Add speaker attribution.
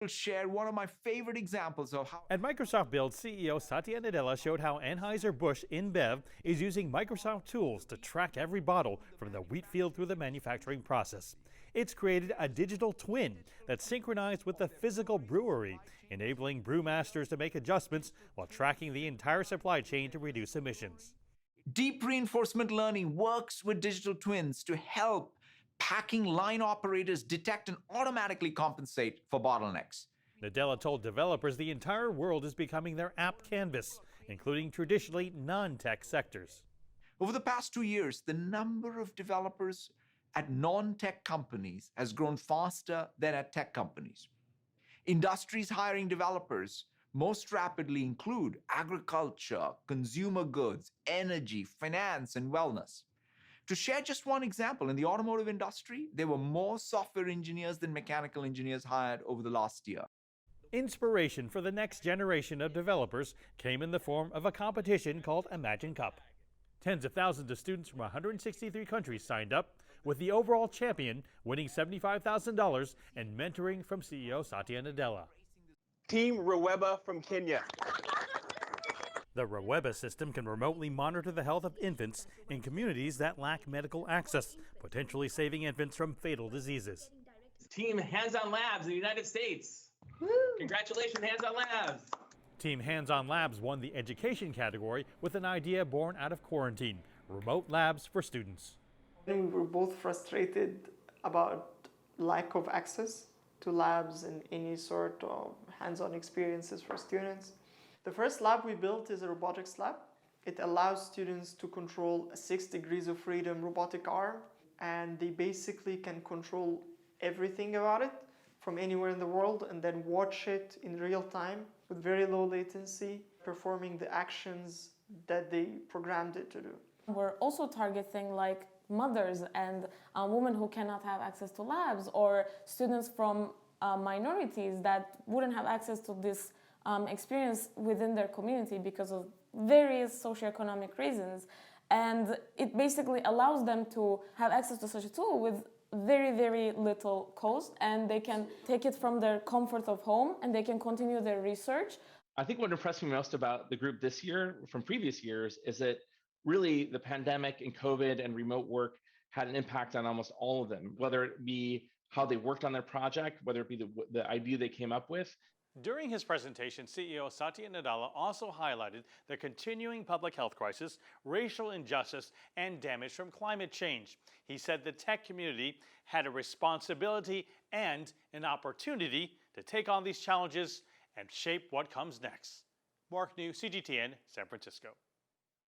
Speaker 1: Will share one of my favorite examples of how.
Speaker 2: At Microsoft Build, CEO Satya Nadella showed how Anheuser-Busch InBev is using Microsoft tools to track every bottle from the wheat field through the manufacturing process. It's created a digital twin that's synchronized with the physical brewery, enabling brewmasters to make adjustments while tracking the entire supply chain to reduce emissions.
Speaker 1: Deep reinforcement learning works with digital twins to help packing line operators detect and automatically compensate for bottlenecks.
Speaker 2: Nadella told developers the entire world is becoming their app canvas, including traditionally non-tech sectors.
Speaker 1: Over the past 2 years, the number of developers at non-tech companies has grown faster than at tech companies. Industries hiring developers most rapidly include agriculture, consumer goods, energy, finance, and wellness. To share just one example, in the automotive industry, there were more software engineers than mechanical engineers hired over the last year.
Speaker 2: Inspiration for the next generation of developers came in the form of a competition called Imagine Cup. Tens of thousands of students from 163 countries signed up, with the overall champion winning $75,000 and mentoring from CEO Satya Nadella.
Speaker 3: Team Rweba from Kenya.
Speaker 2: The Rweba system can remotely monitor the health of infants in communities that lack medical access, potentially saving infants from fatal diseases.
Speaker 4: Team Hands-On Labs in the United States. Woo! Congratulations, Hands-On Labs.
Speaker 2: Team Hands-On Labs won the education category with an idea born out of quarantine: remote labs for students.
Speaker 5: We were both frustrated about lack of access to labs and any sort of hands-on experiences for students. The first lab we built is a robotics lab. It allows students to control a 6 degrees of freedom robotic arm, and they basically can control everything about it from anywhere in the world and then watch it in real time with very low latency, performing the actions that they programmed it to do.
Speaker 6: We're also targeting like mothers and women who cannot have access to labs, or students from minorities that wouldn't have access to this experience within their community because of various socioeconomic reasons. And it basically allows them to have access to such a tool with very, very little cost, and they can take it from their comfort of home and they can continue their research.
Speaker 4: I think what impressed me most about the group this year from previous years is that really the pandemic and COVID and remote work had an impact on almost all of them, whether it be how they worked on their project, whether it be the idea they came up with.
Speaker 2: During his presentation, CEO Satya Nadella also highlighted the continuing public health crisis, racial injustice, and damage from climate change. He said the tech community had a responsibility and an opportunity to take on these challenges and shape what comes next. Mark New, CGTN, San Francisco.